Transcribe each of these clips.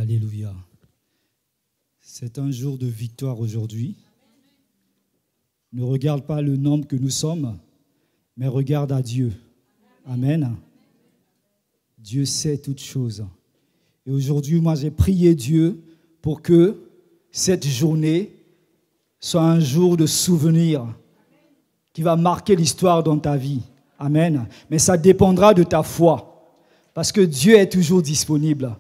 Alléluia. C'est un jour de victoire aujourd'hui. Ne regarde pas le nombre que nous sommes, mais regarde à Dieu. Amen. Dieu sait toutes choses. Et aujourd'hui, moi, j'ai prié Dieu pour que cette journée soit un jour de souvenir qui va marquer l'histoire dans ta vie. Amen. Mais ça dépendra de ta foi. Parce que Dieu est toujours disponible.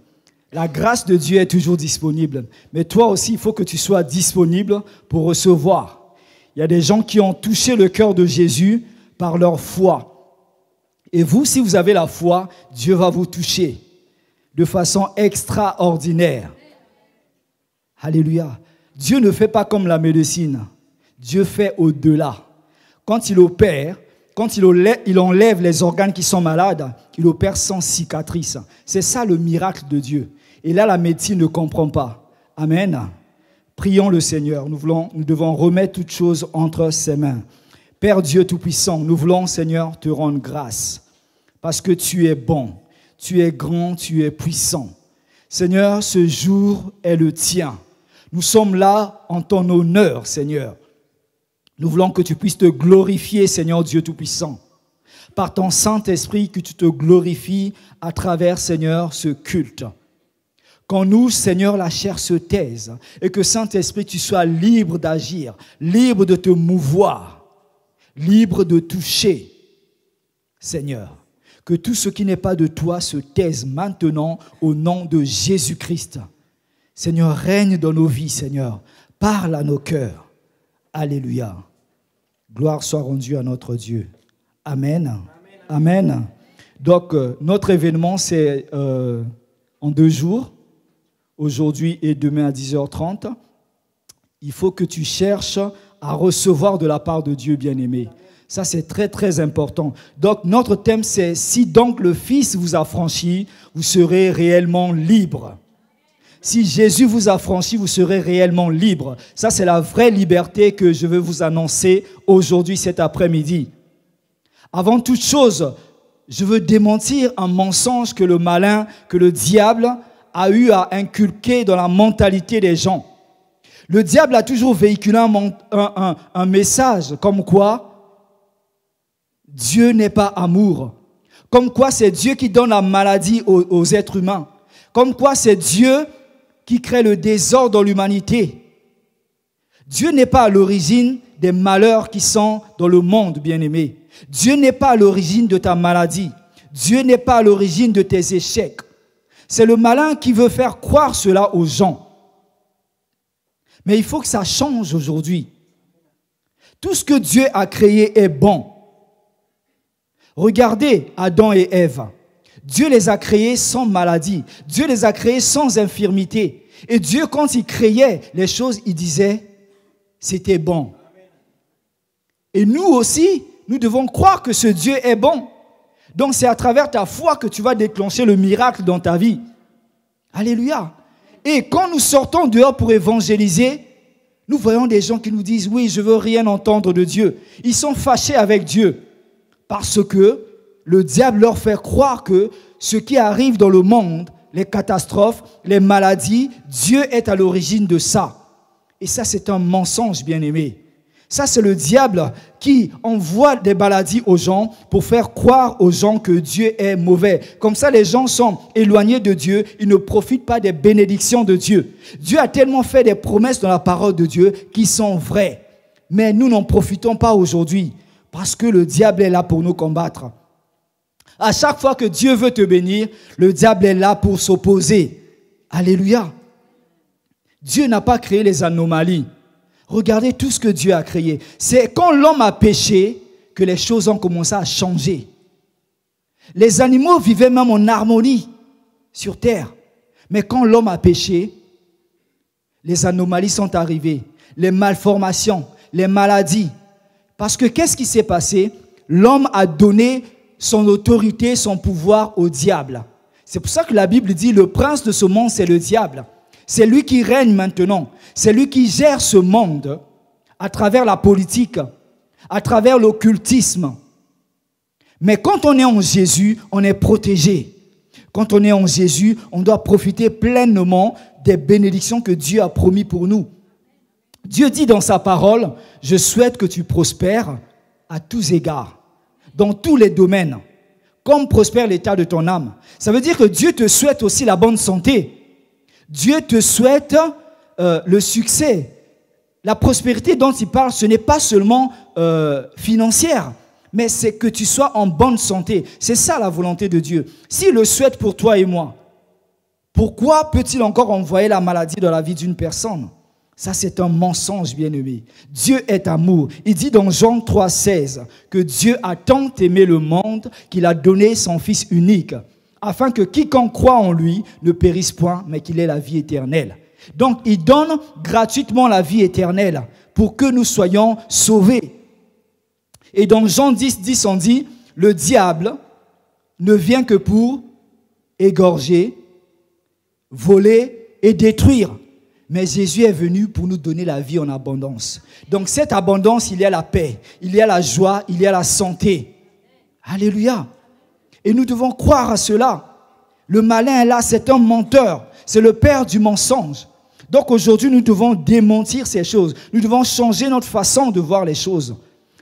La grâce de Dieu est toujours disponible. Mais toi aussi, il faut que tu sois disponible pour recevoir. Il y a des gens qui ont touché le cœur de Jésus par leur foi. Et vous, si vous avez la foi, Dieu va vous toucher de façon extraordinaire. Alléluia. Dieu ne fait pas comme la médecine. Dieu fait au-delà. Quand il opère, quand il enlève les organes qui sont malades, il opère sans cicatrice. C'est ça le miracle de Dieu. Et là, la médecine ne comprend pas. Amen. Prions le Seigneur. Nous devons remettre toutes choses entre ses mains. Père Dieu Tout-Puissant, nous voulons, Seigneur, te rendre grâce. Parce que tu es bon, tu es grand, tu es puissant. Seigneur, ce jour est le tien. Nous sommes là en ton honneur, Seigneur. Nous voulons que tu puisses te glorifier, Seigneur Dieu Tout-Puissant. Par ton Saint-Esprit, que tu te glorifies à travers, Seigneur, ce culte. Quand nous, Seigneur, la chair se taise et que, Saint-Esprit, tu sois libre d'agir, libre de te mouvoir, libre de toucher, Seigneur. Que tout ce qui n'est pas de toi se taise maintenant au nom de Jésus-Christ. Seigneur, règne dans nos vies, Seigneur. Parle à nos cœurs. Alléluia. Gloire soit rendue à notre Dieu. Amen. Amen. Amen. Donc, notre événement, c'est en 2 jours. Aujourd'hui et demain à 10h30. Il faut que tu cherches à recevoir de la part de Dieu bien-aimé. Ça, c'est très, très important. Donc, notre thème, c'est « Si donc le Fils vous a franchi, vous serez réellement libre. » Si Jésus vous a franchi, vous serez réellement libre. Ça, c'est la vraie liberté que je veux vous annoncer aujourd'hui, cet après-midi. Avant toute chose, je veux démentir un mensonge que le malin, que le diable a eu à inculquer dans la mentalité des gens. Le diable a toujours véhiculé un message comme quoi Dieu n'est pas amour. Comme quoi c'est Dieu qui donne la maladie aux êtres humains. Comme quoi c'est Dieu qui crée le désordre dans l'humanité. Dieu n'est pas à l'origine des malheurs qui sont dans le monde, bien-aimé. Dieu n'est pas à l'origine de ta maladie. Dieu n'est pas à l'origine de tes échecs. C'est le malin qui veut faire croire cela aux gens. Mais il faut que ça change aujourd'hui. Tout ce que Dieu a créé est bon. Regardez Adam et Ève. Dieu les a créés sans maladie. Dieu les a créés sans infirmité. Et Dieu, quand il créait les choses, il disait, c'était bon. Et nous aussi, nous devons croire que ce Dieu est bon. Donc c'est à travers ta foi que tu vas déclencher le miracle dans ta vie. Alléluia. Et quand nous sortons dehors pour évangéliser, nous voyons des gens qui nous disent, oui, je ne veux rien entendre de Dieu. Ils sont fâchés avec Dieu parce que le diable leur fait croire que ce qui arrive dans le monde, les catastrophes, les maladies, Dieu est à l'origine de ça. Et ça, c'est un mensonge, bien-aimé. Ça, c'est le diable qui envoie des maladies aux gens pour faire croire aux gens que Dieu est mauvais. Comme ça, les gens sont éloignés de Dieu. Ils ne profitent pas des bénédictions de Dieu. Dieu a tellement fait des promesses dans la parole de Dieu qui sont vraies. Mais nous n'en profitons pas aujourd'hui parce que le diable est là pour nous combattre. À chaque fois que Dieu veut te bénir, le diable est là pour s'opposer. Alléluia. Dieu n'a pas créé les anomalies. Regardez tout ce que Dieu a créé. C'est quand l'homme a péché que les choses ont commencé à changer. Les animaux vivaient même en harmonie sur terre. Mais quand l'homme a péché, les anomalies sont arrivées. Les malformations, les maladies. Parce que qu'est-ce qui s'est passé? L'homme a donné son autorité, son pouvoir au diable. C'est pour ça que la Bible dit le prince de ce monde, c'est le diable. C'est lui qui règne maintenant. C'est lui qui gère ce monde à travers la politique, à travers l'occultisme. Mais quand on est en Jésus, on est protégé. Quand on est en Jésus, on doit profiter pleinement des bénédictions que Dieu a promis pour nous. Dieu dit dans sa parole, « Je souhaite que tu prospères à tous égards, dans tous les domaines, comme prospère l'état de ton âme. » Ça veut dire que Dieu te souhaite aussi la bonne santé. Dieu te souhaite le succès. La prospérité dont il parle, ce n'est pas seulement financière, mais c'est que tu sois en bonne santé. C'est ça la volonté de Dieu. S'il le souhaite pour toi et moi, pourquoi peut-il encore envoyer la maladie dans la vie d'une personne? Ça, c'est un mensonge, bien-aimé. Dieu est amour. Il dit dans Jean 3,16 que Dieu a tant aimé le monde qu'il a donné son Fils unique, afin que quiconque croit en lui ne périsse point, mais qu'il ait la vie éternelle. Donc, il donne gratuitement la vie éternelle pour que nous soyons sauvés. Et dans Jean 10, on dit, le diable ne vient que pour égorger, voler et détruire. Mais Jésus est venu pour nous donner la vie en abondance. Donc cette abondance, il y a la paix, il y a la joie, il y a la santé. Alléluia. Et nous devons croire à cela. Le malin est là, c'est un menteur. C'est le père du mensonge. Donc aujourd'hui, nous devons démentir ces choses. Nous devons changer notre façon de voir les choses.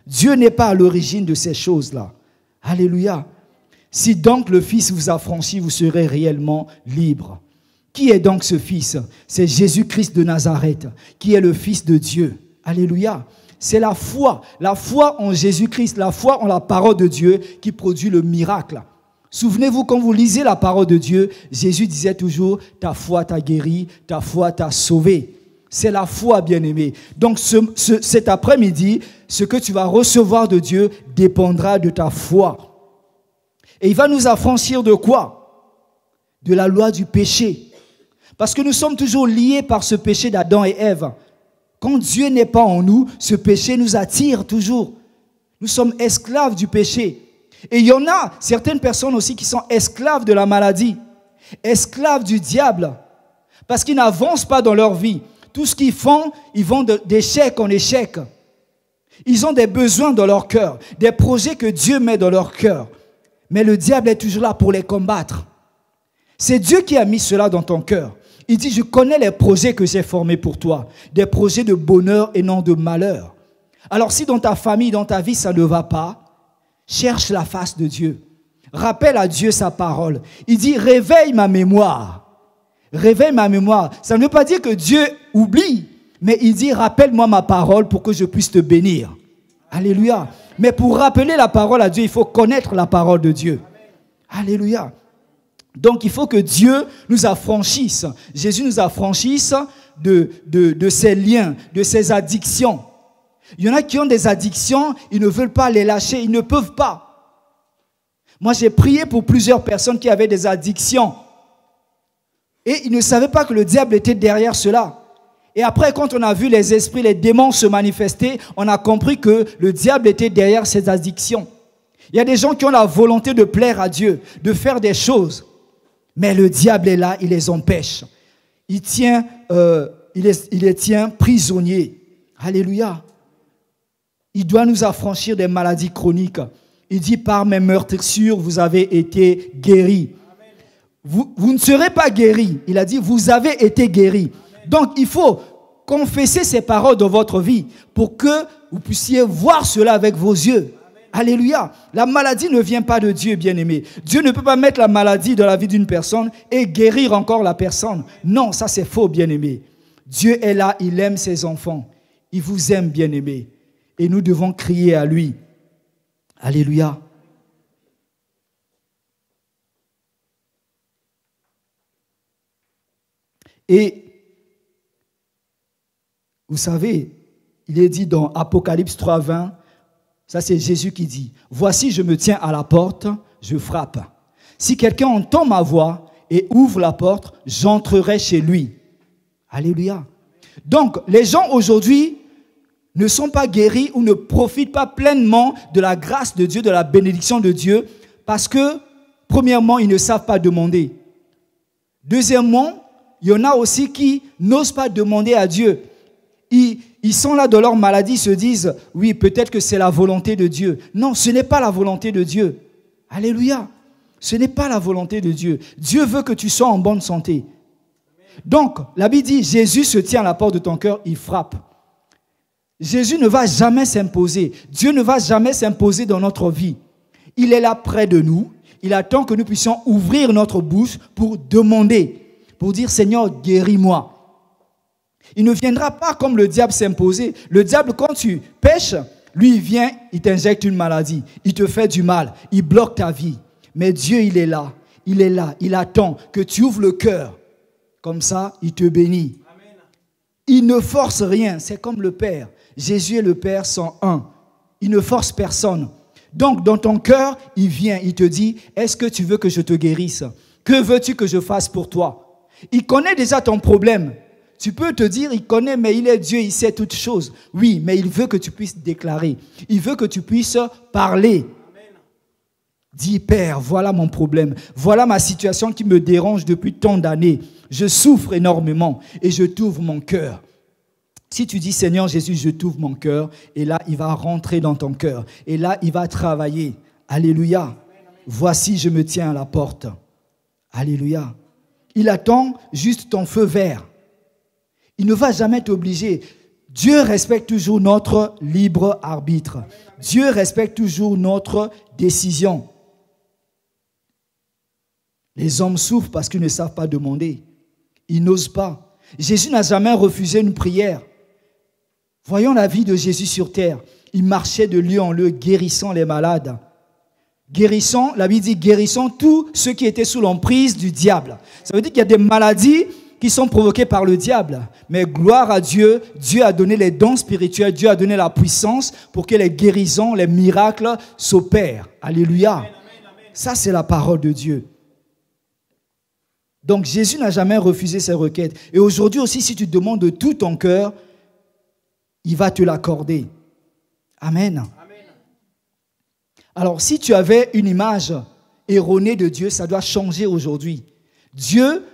Dieu n'est pas à l'origine de ces choses-là. Alléluia. Si donc le Fils vous a franchi, vous serez réellement libre. Qui est donc ce Fils? C'est Jésus-Christ de Nazareth, qui est le Fils de Dieu. Alléluia. C'est la foi en Jésus-Christ, la foi en la parole de Dieu qui produit le miracle. Souvenez-vous, quand vous lisez la parole de Dieu, Jésus disait toujours, ta foi t'a guéri, ta foi t'a sauvé. C'est la foi, bien-aimé. Donc cet après-midi, ce que tu vas recevoir de Dieu dépendra de ta foi. Et il va nous affranchir de quoi? De la loi du péché. Parce que nous sommes toujours liés par ce péché d'Adam et Ève. Quand Dieu n'est pas en nous, ce péché nous attire toujours. Nous sommes esclaves du péché. Et il y en a certaines personnes aussi qui sont esclaves de la maladie, esclaves du diable, parce qu'ils n'avancent pas dans leur vie. Tout ce qu'ils font, ils vont d'échec en échec. Ils ont des besoins dans leur cœur, des projets que Dieu met dans leur cœur. Mais le diable est toujours là pour les combattre. C'est Dieu qui a mis cela dans ton cœur. Il dit, je connais les projets que j'ai formés pour toi, des projets de bonheur et non de malheur. Alors si dans ta famille, dans ta vie, ça ne va pas, cherche la face de Dieu. Rappelle à Dieu sa parole. Il dit, réveille ma mémoire. Réveille ma mémoire. Ça ne veut pas dire que Dieu oublie, mais il dit, rappelle-moi ma parole pour que je puisse te bénir. Alléluia. Mais pour rappeler la parole à Dieu, il faut connaître la parole de Dieu. Alléluia. Donc il faut que Dieu nous affranchisse. Jésus nous affranchisse de ces liens, de ces addictions. Il y en a qui ont des addictions, ils ne veulent pas les lâcher, ils ne peuvent pas. Moi j'ai prié pour plusieurs personnes qui avaient des addictions. Et ils ne savaient pas que le diable était derrière cela. Et après, quand on a vu les esprits, les démons se manifester, on a compris que le diable était derrière ces addictions. Il y a des gens qui ont la volonté de plaire à Dieu, de faire des choses. Mais le diable est là, il les empêche. Il les tient prisonniers. Alléluia. Il doit nous affranchir des maladies chroniques. Il dit, par mes meurtrissures, vous avez été guéris. Vous ne serez pas guéris. Il a dit, vous avez été guéris. Donc, il faut confesser ces paroles dans votre vie pour que vous puissiez voir cela avec vos yeux. Alléluia. La maladie ne vient pas de Dieu, bien-aimé. Dieu ne peut pas mettre la maladie dans la vie d'une personne et guérir encore la personne. Non, ça c'est faux, bien-aimé. Dieu est là, il aime ses enfants. Il vous aime, bien-aimé. Et nous devons crier à lui. Alléluia. Et vous savez, il est dit dans Apocalypse 3:20, ça c'est Jésus qui dit, « Voici, je me tiens à la porte, je frappe. Si quelqu'un entend ma voix et ouvre la porte, j'entrerai chez lui. » Alléluia. Donc, les gens aujourd'hui ne sont pas guéris ou ne profitent pas pleinement de la grâce de Dieu, de la bénédiction de Dieu, parce que, premièrement, ils ne savent pas demander. Deuxièmement, il y en a aussi qui n'osent pas demander à Dieu. Ils sont là dans leur maladie, ils se disent, oui, peut-être que c'est la volonté de Dieu. Non, ce n'est pas la volonté de Dieu. Alléluia. Ce n'est pas la volonté de Dieu. Dieu veut que tu sois en bonne santé. Donc, la Bible dit, Jésus se tient à la porte de ton cœur, il frappe. Jésus ne va jamais s'imposer. Dieu ne va jamais s'imposer dans notre vie. Il est là près de nous. Il attend que nous puissions ouvrir notre bouche pour demander, pour dire, Seigneur, guéris-moi. Il ne viendra pas comme le diable s'imposer. Le diable, quand tu pèches, lui, il vient, il t'injecte une maladie. Il te fait du mal. Il bloque ta vie. Mais Dieu, il est là. Il est là. Il attend que tu ouvres le cœur. Comme ça, il te bénit. Amen. Il ne force rien. C'est comme le Père. Jésus et le Père sont un. Il ne force personne. Donc, dans ton cœur, il vient, il te dit, est-ce que tu veux que je te guérisse? Que veux-tu que je fasse pour toi? Il connaît déjà ton problème. Tu peux te dire, il connaît, mais il est Dieu, il sait toutes choses. Oui, mais il veut que tu puisses déclarer. Il veut que tu puisses parler. Dis, Père, voilà mon problème. Voilà ma situation qui me dérange depuis tant d'années. Je souffre énormément et je t'ouvre mon cœur. Si tu dis, Seigneur Jésus, je t'ouvre mon cœur, et là, il va rentrer dans ton cœur. Et là, il va travailler. Alléluia. Voici, je me tiens à la porte. Alléluia. Il attend juste ton feu vert. Il ne va jamais t'obliger. Dieu respecte toujours notre libre arbitre. Dieu respecte toujours notre décision. Les hommes souffrent parce qu'ils ne savent pas demander. Ils n'osent pas. Jésus n'a jamais refusé une prière. Voyons la vie de Jésus sur terre. Il marchait de lieu en lieu, guérissant les malades. Guérissant, la Bible dit, guérissant tous ceux qui étaient sous l'emprise du diable. Ça veut dire qu'il y a des maladies qui sont provoquées par le diable. Mais gloire à Dieu, Dieu a donné les dons spirituels, Dieu a donné la puissance pour que les guérisons, les miracles s'opèrent. Alléluia. Amen, amen, amen. Ça, c'est la parole de Dieu. Donc Jésus n'a jamais refusé ses requêtes. Et aujourd'hui aussi, si tu demandes de tout ton cœur, il va te l'accorder. Amen. Amen. Alors, si tu avais une image erronée de Dieu, ça doit changer aujourd'hui. Dieu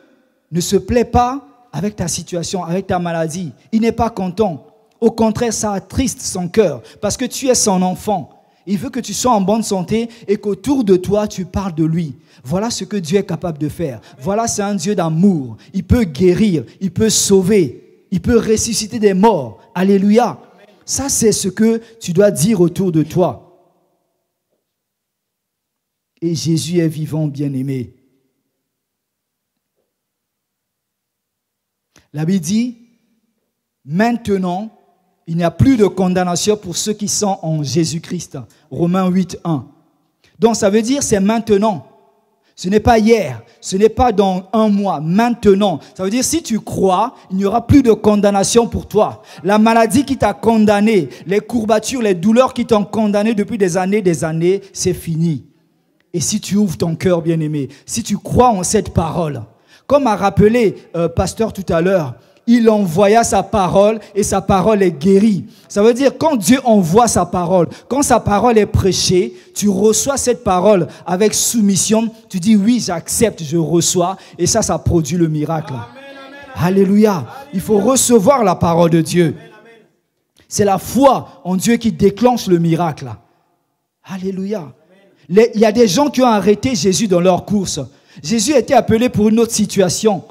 ne se plaît pas avec ta situation, avec ta maladie. Il n'est pas content. Au contraire, ça attriste son cœur parce que tu es son enfant. Il veut que tu sois en bonne santé et qu'autour de toi, tu parles de lui. Voilà ce que Dieu est capable de faire. Voilà, c'est un Dieu d'amour. Il peut guérir, il peut sauver, il peut ressusciter des morts. Alléluia. Ça, c'est ce que tu dois dire autour de toi. Et Jésus est vivant, bien-aimé. La Bible dit, maintenant, il n'y a plus de condamnation pour ceux qui sont en Jésus-Christ. Romains 8, 1. Donc, ça veut dire c'est maintenant. Ce n'est pas hier, ce n'est pas dans un mois, maintenant. Ça veut dire si tu crois, il n'y aura plus de condamnation pour toi. La maladie qui t'a condamné, les courbatures, les douleurs qui t'ont condamné depuis des années, c'est fini. Et si tu ouvres ton cœur, bien-aimé, si tu crois en cette parole, comme a rappelé pasteur tout à l'heure, il envoya sa parole et sa parole est guérie. Ça veut dire quand Dieu envoie sa parole, quand sa parole est prêchée, tu reçois cette parole avec soumission. Tu dis oui, j'accepte, je reçois. Et ça produit le miracle. Amen, amen, amen. Alléluia. Il faut recevoir la parole de Dieu. C'est la foi en Dieu qui déclenche le miracle. Alléluia. Il y a des gens qui ont arrêté Jésus dans leur course. Jésus était appelé pour une autre situation.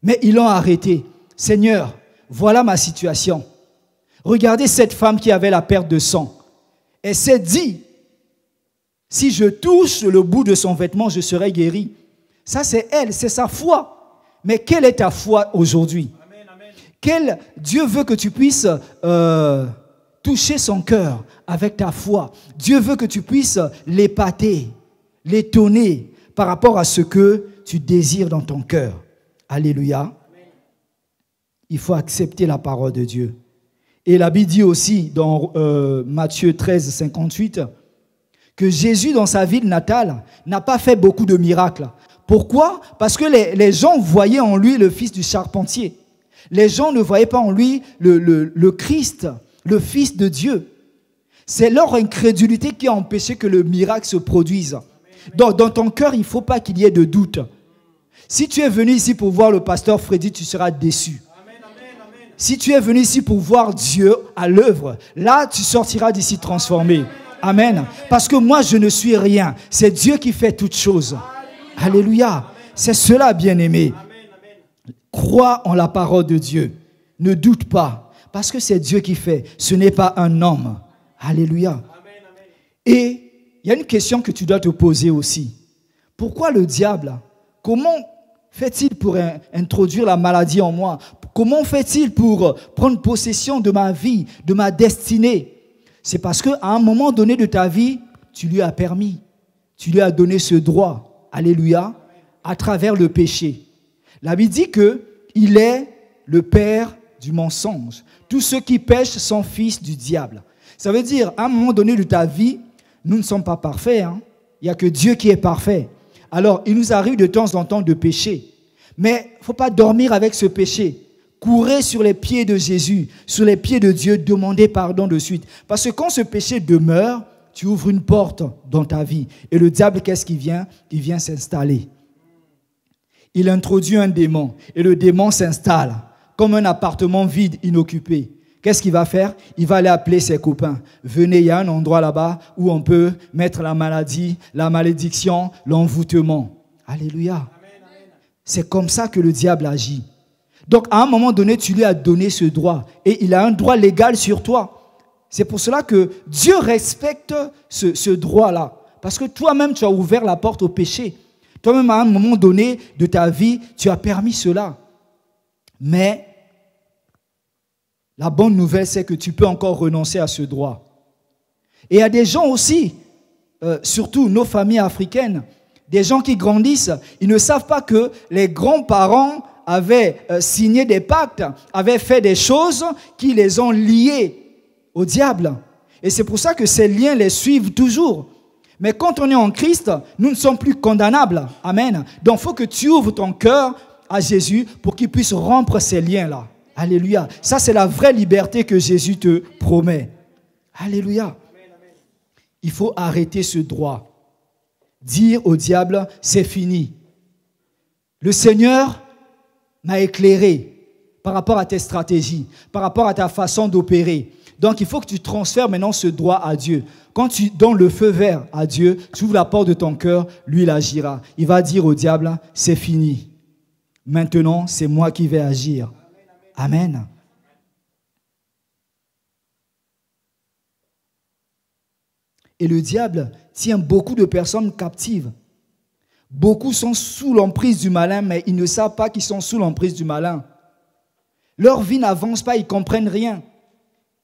Mais ils l'ont arrêté. Seigneur, voilà ma situation. Regardez cette femme qui avait la perte de sang. Elle s'est dit, si je touche le bout de son vêtement, je serai guéri. Ça, c'est elle, c'est sa foi. Mais quelle est ta foi aujourd'hui? Dieu veut que tu puisses toucher son cœur avec ta foi. Dieu veut que tu puisses l'épater, l'étonner par rapport à ce que tu désires dans ton cœur. Alléluia. Il faut accepter la parole de Dieu. Et la Bible dit aussi dans Matthieu 13, 58 que Jésus, dans sa ville natale, n'a pas fait beaucoup de miracles. Pourquoi? Parce que les gens voyaient en lui le fils du charpentier. Les gens ne voyaient pas en lui le Christ, le Fils de Dieu. C'est leur incrédulité qui a empêché que le miracle se produise. Dans ton cœur, il ne faut pas qu'il y ait de doute. Si tu es venu ici pour voir le pasteur Freddy, tu seras déçu. Amen, amen, amen. Si tu es venu ici pour voir Dieu à l'œuvre, là, tu sortiras d'ici transformé. Amen, amen. Amen. Parce que moi, je ne suis rien. C'est Dieu qui fait toutes choses. Alléluia. C'est cela, bien-aimé. Crois en la parole de Dieu. Ne doute pas. Parce que c'est Dieu qui fait. Ce n'est pas un homme. Alléluia. Et il y a une question que tu dois te poser aussi. Pourquoi le diable? Comment fait-il pour introduire la maladie en moi? Comment fait-il pour prendre possession de ma vie, de ma destinée? C'est parce qu'à un moment donné de ta vie, tu lui as permis. Tu lui as donné ce droit. Alléluia. À travers le péché. La Bible dit qu'il est le père du mensonge. Tous ceux qui pêchent sont fils du diable. Ça veut dire, à un moment donné de ta vie, nous ne sommes pas parfaits. Hein? Il n'y a que Dieu qui est parfait. Alors, il nous arrive de temps en temps de pécher. Mais il ne faut pas dormir avec ce péché. Courez sur les pieds de Jésus, sur les pieds de Dieu, demandez pardon de suite. Parce que quand ce péché demeure, tu ouvres une porte dans ta vie. Et le diable, qu'est-ce qu'il vient? Il vient s'installer. Il introduit un démon. Et le démon s'installe comme un appartement vide, inoccupé. Qu'est-ce qu'il va faire? Il va aller appeler ses copains. Venez, il y a un endroit là-bas où on peut mettre la maladie, la malédiction, l'envoûtement. Alléluia. C'est comme ça que le diable agit. Donc, à un moment donné, tu lui as donné ce droit. Et il a un droit légal sur toi. C'est pour cela que Dieu respecte ce droit-là. Parce que toi-même, tu as ouvert la porte au péché. Toi-même, à un moment donné de ta vie, tu as permis cela. Mais la bonne nouvelle, c'est que tu peux encore renoncer à ce droit. Et il y a des gens aussi, surtout nos familles africaines, des gens qui grandissent, ils ne savent pas que les grands-parents avaient signé des pactes, avaient fait des choses qui les ont liés au diable. Et c'est pour ça que ces liens les suivent toujours. Mais quand on est en Christ, nous ne sommes plus condamnables. Amen. Donc il faut que tu ouvres ton cœur à Jésus pour qu'il puisse rompre ces liens-là. Alléluia. Ça, c'est la vraie liberté que Jésus te promet. Alléluia. Il faut arrêter ce droit. Dire au diable, c'est fini. Le Seigneur m'a éclairé par rapport à tes stratégies, par rapport à ta façon d'opérer. Donc, il faut que tu transfères maintenant ce droit à Dieu. Quand tu donnes le feu vert à Dieu, tu ouvres la porte de ton cœur, lui, il agira. Il va dire au diable, c'est fini. Maintenant, c'est moi qui vais agir. Amen. Et le diable tient beaucoup de personnes captives. Beaucoup sont sous l'emprise du malin, mais ils ne savent pas qu'ils sont sous l'emprise du malin. Leur vie n'avance pas, ils ne comprennent rien.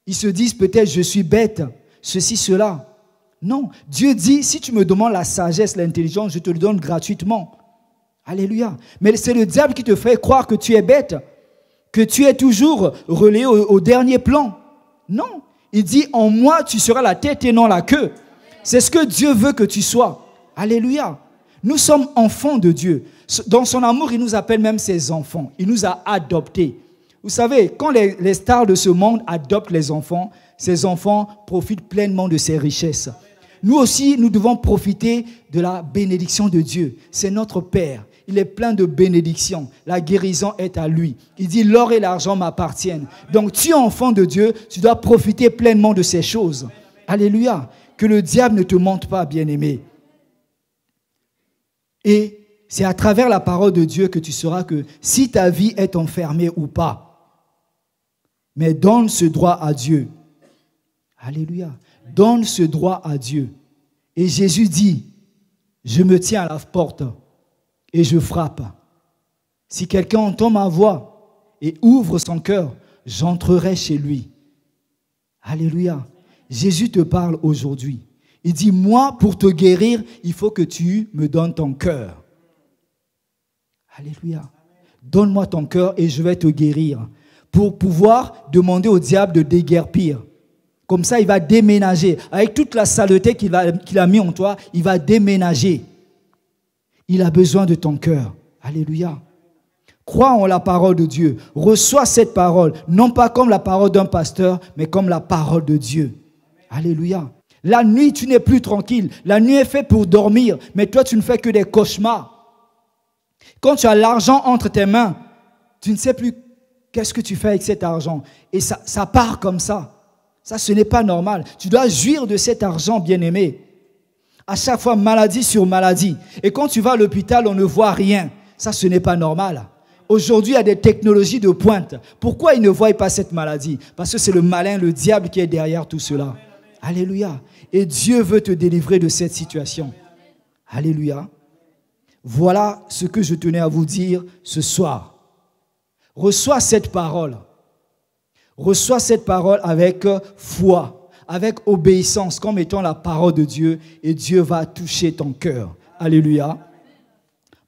Ils se disent peut-être je suis bête, ceci, cela. Non, Dieu dit, si tu me demandes la sagesse, l'intelligence, je te le donne gratuitement. Alléluia. Mais c'est le diable qui te fait croire que tu es bête, que tu es toujours relayé au dernier plan. Non, il dit en moi tu seras la tête et non la queue. C'est ce que Dieu veut que tu sois. Alléluia. Nous sommes enfants de Dieu. Dans son amour, il nous appelle même ses enfants. Il nous a adoptés. Vous savez, quand les stars de ce monde adoptent les enfants, ces enfants profitent pleinement de ces richesses. Nous aussi, nous devons profiter de la bénédiction de Dieu. C'est notre Père. Il est plein de bénédictions. La guérison est à lui. Il dit, l'or et l'argent m'appartiennent. Donc, tu es enfant de Dieu, tu dois profiter pleinement de ces choses. Alléluia. Que le diable ne te mente pas, bien-aimé. Et c'est à travers la parole de Dieu que tu sauras que si ta vie est enfermée ou pas. Mais donne ce droit à Dieu. Alléluia. Donne ce droit à Dieu. Et Jésus dit, je me tiens à la porte et je frappe. Si quelqu'un entend ma voix et ouvre son cœur, j'entrerai chez lui. Alléluia. Jésus te parle aujourd'hui. Il dit, moi, pour te guérir, il faut que tu me donnes ton cœur. Alléluia. Donne-moi ton cœur et je vais te guérir. Pour pouvoir demander au diable de déguerpir. Comme ça, il va déménager. Avec toute la saleté qu'il a mis en toi, il va déménager. Il a besoin de ton cœur. Alléluia. Crois en la parole de Dieu. Reçois cette parole, non pas comme la parole d'un pasteur, mais comme la parole de Dieu. Alléluia. La nuit, tu n'es plus tranquille. La nuit est faite pour dormir, mais toi, tu ne fais que des cauchemars. Quand tu as l'argent entre tes mains, tu ne sais plus qu'est-ce que tu fais avec cet argent. Et ça part comme ça. Ça, ce n'est pas normal. Tu dois jouir de cet argent, bien-aimé. À chaque fois, maladie sur maladie. Et quand tu vas à l'hôpital, on ne voit rien. Ça, ce n'est pas normal. Aujourd'hui, il y a des technologies de pointe. Pourquoi ils ne voient pas cette maladie? Parce que c'est le malin, le diable qui est derrière tout cela. Alléluia. Et Dieu veut te délivrer de cette situation. Alléluia. Voilà ce que je tenais à vous dire ce soir. Reçois cette parole. Reçois cette parole avec foi, avec obéissance, comme étant la parole de Dieu, et Dieu va toucher ton cœur. Alléluia.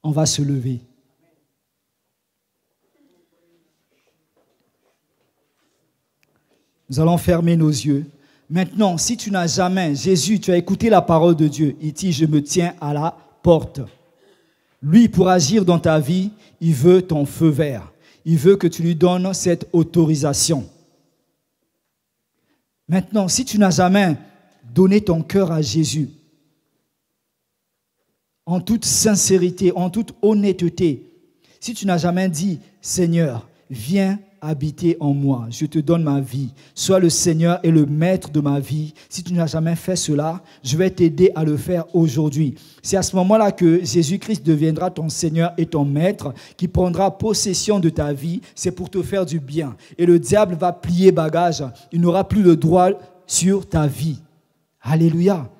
On va se lever. Nous allons fermer nos yeux. Maintenant, si tu n'as jamais, Jésus, tu as écouté la parole de Dieu, il dit, je me tiens à la porte. Lui, pour agir dans ta vie, il veut ton feu vert. Il veut que tu lui donnes cette autorisation. Maintenant, si tu n'as jamais donné ton cœur à Jésus, en toute sincérité, en toute honnêteté, si tu n'as jamais dit, Seigneur, viens habiter en moi, je te donne ma vie, sois le Seigneur et le maître de ma vie. Si tu n'as jamais fait cela, je vais t'aider à le faire aujourd'hui. C'est à ce moment-là que Jésus-Christ deviendra ton Seigneur et ton maître, qui prendra possession de ta vie. C'est pour te faire du bien. Et le diable va plier bagage. Il n'aura plus le droit sur ta vie. Alléluia.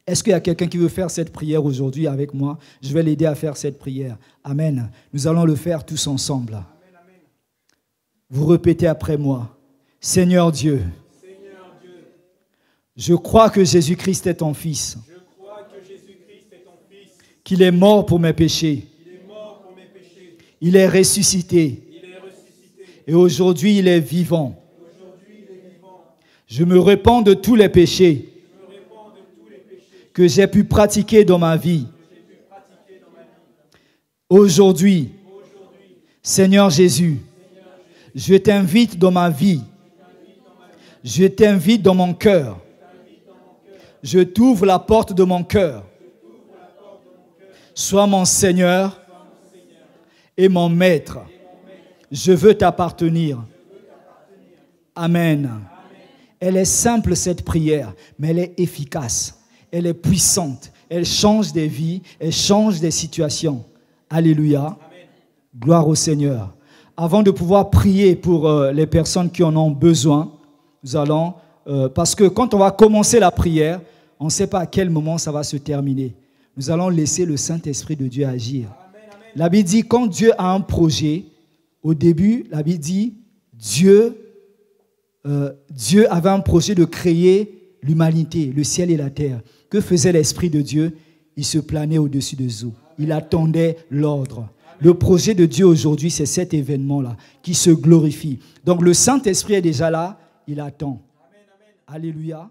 Est-ce qu'il y a quelqu'un qui veut faire cette prière aujourd'hui avec moi? Je vais l'aider à faire cette prière. Amen. Nous allons le faire tous ensemble. Vous répétez après moi. Seigneur Dieu, je crois que Jésus-Christ est ton Fils, qu'il est mort pour mes péchés, il est ressuscité, et aujourd'hui il est vivant. Je me répands de tous les péchés que j'ai pu pratiquer dans ma vie. Aujourd'hui, Seigneur Jésus, je t'invite dans ma vie. Je t'invite dans mon cœur. Je t'ouvre la porte de mon cœur. Sois mon Seigneur et mon Maître. Je veux t'appartenir. Amen. Elle est simple cette prière, mais elle est efficace. Elle est puissante. Elle change des vies. Elle change des situations. Alléluia. Gloire au Seigneur. Avant de pouvoir prier pour les personnes qui en ont besoin, nous allons, parce que quand on va commencer la prière, on ne sait pas à quel moment ça va se terminer. Nous allons laisser le Saint-Esprit de Dieu agir. La Bible dit, quand Dieu a un projet, au début, la Bible dit, Dieu avait un projet de créer l'humanité, le ciel et la terre. Que faisait l'Esprit de Dieu? Il se planait au-dessus des eaux. Il attendait l'ordre. Le projet de Dieu aujourd'hui, c'est cet événement-là qui se glorifie. Donc le Saint-Esprit est déjà là, il attend. Alléluia.